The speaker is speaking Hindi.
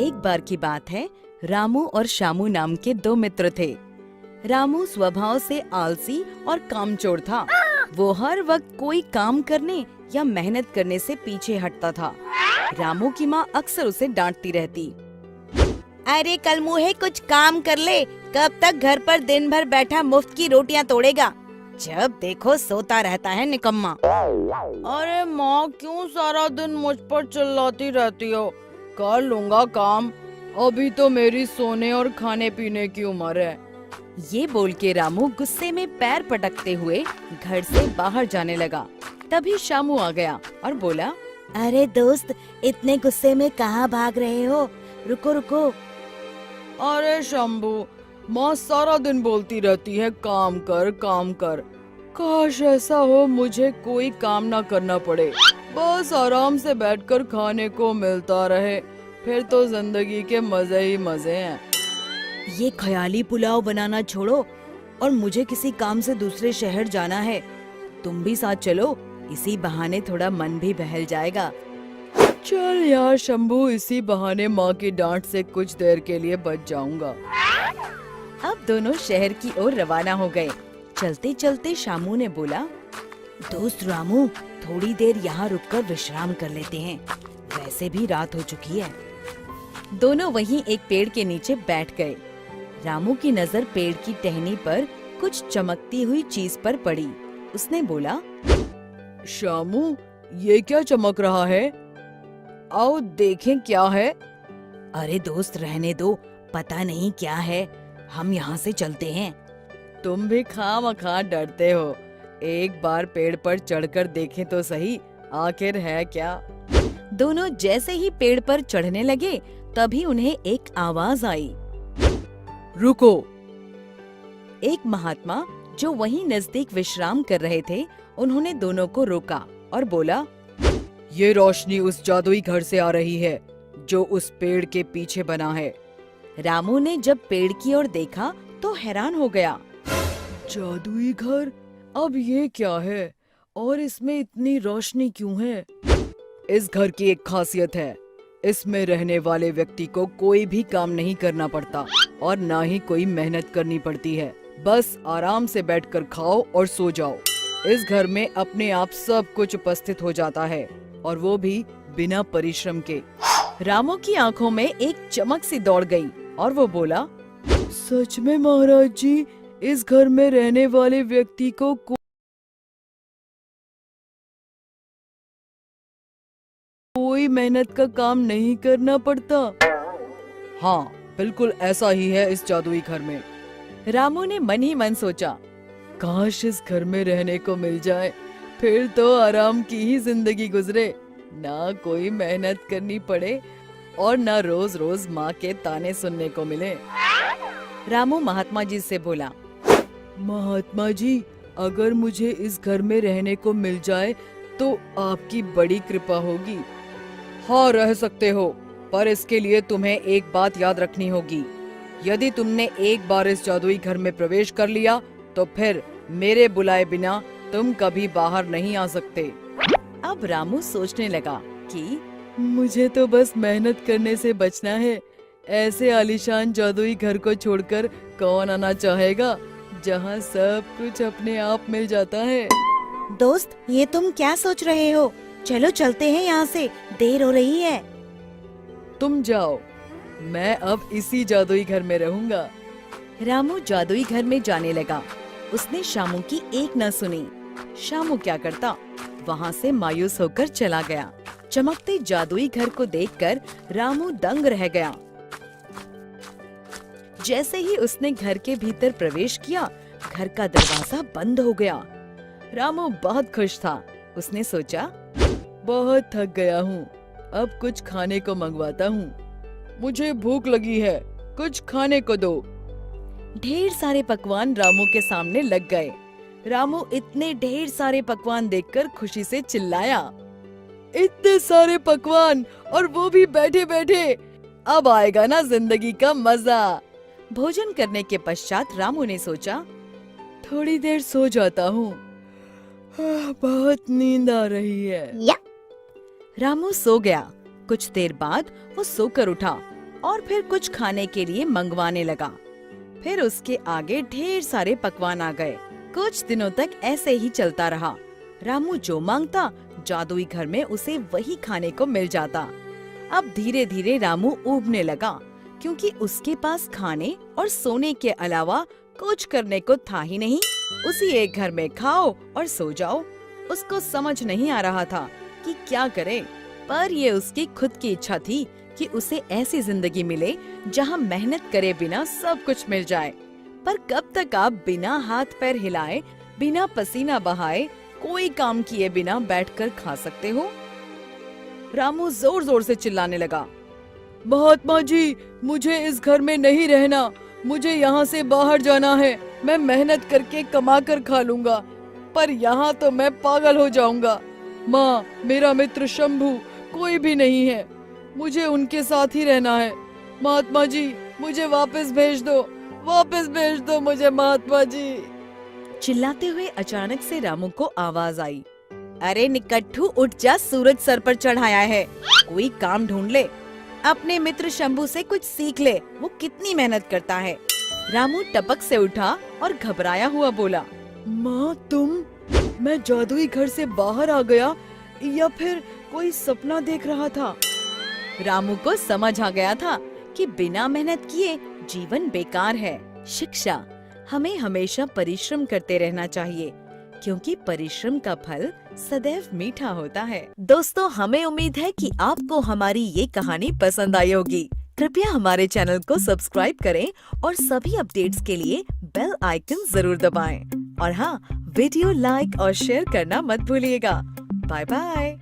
एक बार की बात है, रामू और श्यामू नाम के दो मित्र थे। रामू स्वभाव से आलसी और कामचोर था। वो हर वक्त कोई काम करने या मेहनत करने से पीछे हटता था। रामू की माँ अक्सर उसे डांटती रहती। अरे कल मुहे कुछ काम कर ले, कब तक घर पर दिन भर बैठा मुफ्त की रोटियां तोड़ेगा, जब देखो सोता रहता है निकम्मा। अरे माँ क्यों सारा दिन मुझ पर चिल्लाती रहती हो, कर लूंगा काम, अभी तो मेरी सोने और खाने पीने की उम्र है। ये बोल के रामू गुस्से में पैर पटकते हुए घर से बाहर जाने लगा। तभी श्यामू आ गया और बोला, अरे दोस्त, इतने गुस्से में कहाँ भाग रहे हो, रुको रुको। अरे शंभू, माँ सारा दिन बोलती रहती है काम कर काम कर, काश ऐसा हो मुझे कोई काम ना करना पड़े, बस आराम से बैठकर खाने को मिलता रहे, फिर तो जिंदगी के मजे ही मजे हैं। ये ख्याली पुलाव बनाना छोड़ो और मुझे किसी काम से दूसरे शहर जाना है, तुम भी साथ चलो, इसी बहाने थोड़ा मन भी बहल जाएगा। चल यार शंभू, इसी बहाने माँ की डांट से कुछ देर के लिए बच जाऊंगा। अब दोनों शहर की ओर रवाना हो गए। चलते चलते श्यामू ने बोला, दोस्त रामू, थोड़ी देर यहाँ रुककर विश्राम कर लेते हैं, वैसे भी रात हो चुकी है। दोनों वहीं एक पेड़ के नीचे बैठ गए। रामू की नजर पेड़ की टहनी पर कुछ चमकती हुई चीज पर पड़ी। उसने बोला, श्यामू, ये क्या चमक रहा है, आओ देखें क्या है। अरे दोस्त रहने दो, पता नहीं क्या है, हम यहाँ से चलते हैं। तुम भी खामखा डरते हो, एक बार पेड़ पर चढ़कर देखें तो सही, आखिर है क्या। दोनों जैसे ही पेड़ पर चढ़ने लगे, तभी उन्हें एक आवाज आई, रुको। एक महात्मा जो वहीं नजदीक विश्राम कर रहे थे, उन्होंने दोनों को रोका और बोला, ये रोशनी उस जादुई घर से आ रही है जो उस पेड़ के पीछे बना है। रामू ने जब पेड़ की ओर देखा तो हैरान हो गया। जादुई घर, अब ये क्या है और इसमें इतनी रोशनी क्यों है? इस घर की एक खासियत है, इसमें रहने वाले व्यक्ति को कोई भी काम नहीं करना पड़ता और ना ही कोई मेहनत करनी पड़ती है, बस आराम से बैठकर खाओ और सो जाओ। इस घर में अपने आप सब कुछ उपस्थित हो जाता है और वो भी बिना परिश्रम के। रामू की आंखों में एक चमक सी दौड़ गई और वो बोला, सच में महाराज जी, इस घर में रहने वाले व्यक्ति को कोई मेहनत का काम नहीं करना पड़ता। हाँ, बिल्कुल ऐसा ही है इस जादुई घर में। रामू ने मन ही मन सोचा, काश इस घर में रहने को मिल जाए, फिर तो आराम की ही जिंदगी गुजरे, ना कोई मेहनत करनी पड़े और ना रोज रोज माँ के ताने सुनने को मिले। रामू महात्मा जी से बोला, महात्मा जी, अगर मुझे इस घर में रहने को मिल जाए तो आपकी बड़ी कृपा होगी। हाँ, रह सकते हो, पर इसके लिए तुम्हें एक बात याद रखनी होगी, यदि तुमने एक बार इस जादुई घर में प्रवेश कर लिया तो फिर मेरे बुलाए बिना तुम कभी बाहर नहीं आ सकते। अब रामू सोचने लगा कि मुझे तो बस मेहनत करने से बचना है, ऐसे आलीशान जादुई घर को छोड़कर कौन आना चाहेगा जहाँ सब कुछ अपने आप मिल जाता है। दोस्त, ये तुम क्या सोच रहे हो, चलो चलते हैं यहाँ से, देर हो रही है। तुम जाओ, मैं अब इसी जादुई घर में रहूंगा। रामू जादुई घर में जाने लगा। उसने श्यामू की एक न सुनी। श्यामू क्या करता, वहाँ से मायूस होकर चला गया। चमकते जादुई घर को देखकर रामू दंग रह गया। जैसे ही उसने घर के भीतर प्रवेश किया, घर का दरवाजा बंद हो गया। रामू बहुत खुश था। उसने सोचा, बहुत थक गया हूँ, अब कुछ खाने को मंगवाता हूँ, मुझे भूख लगी है, कुछ खाने को दो। ढेर सारे पकवान रामू के सामने लग गए। रामू इतने ढेर सारे पकवान देखकर खुशी से चिल्लाया, इतने सारे पकवान और वो भी बैठे बैठे, अब आएगा ना जिंदगी का मजा। भोजन करने के पश्चात रामू ने सोचा, थोड़ी देर सो जाता हूँ, बहुत नींद आ रही है। रामू सो गया। कुछ देर बाद वो सोकर उठा और फिर कुछ खाने के लिए मंगवाने लगा। फिर उसके आगे ढेर सारे पकवान आ गए। कुछ दिनों तक ऐसे ही चलता रहा। रामू जो मांगता जादुई घर में उसे वही खाने को मिल जाता। अब धीरे धीरे रामू ऊबने लगा, क्योंकि उसके पास खाने और सोने के अलावा कुछ करने को था ही नहीं। उसी एक घर में खाओ और सो जाओ। उसको समझ नहीं आ रहा था कि क्या करे, पर ये उसकी खुद की इच्छा थी कि उसे ऐसी जिंदगी मिले जहाँ मेहनत करे बिना सब कुछ मिल जाए। पर कब तक आप बिना हाथ पैर हिलाए, बिना पसीना बहाए, कोई काम किए बिना बैठकर खा सकते हो? रामू जोर जोर से चिल्लाने लगा, महात्मा जी, मुझे इस घर में नहीं रहना, मुझे यहाँ से बाहर जाना है। मैं मेहनत करके कमा कर खा लूंगा, पर यहाँ तो मैं पागल हो जाऊंगा। माँ, मेरा मित्र शंभू कोई भी नहीं है, मुझे उनके साथ ही रहना है। महात्मा जी, मुझे वापस भेज दो मुझे महात्मा जी। चिल्लाते हुए अचानक से रामू को आवाज आई, अरे निकट्ठू, उठ जा, सूरज सर पर चढ़ाया है, कोई काम ढूंढ ले। अपने मित्र शंभू से कुछ सीख ले, वो कितनी मेहनत करता है। रामू टपक से उठा और घबराया हुआ बोला, माँ तुम, मैं जादुई घर से बाहर आ गया या फिर कोई सपना देख रहा था? रामू को समझ आ गया था कि बिना मेहनत किए जीवन बेकार है। शिक्षा, हमें हमेशा परिश्रम करते रहना चाहिए, क्योंकि परिश्रम का फल सदैव मीठा होता है। दोस्तों, हमें उम्मीद है कि आपको हमारी ये कहानी पसंद आई होगी। कृपया हमारे चैनल को सब्सक्राइब करें और सभी अपडेट्स के लिए बेल आइकन जरूर दबाएं। और हाँ, वीडियो लाइक और शेयर करना मत भूलिएगा। Bye bye.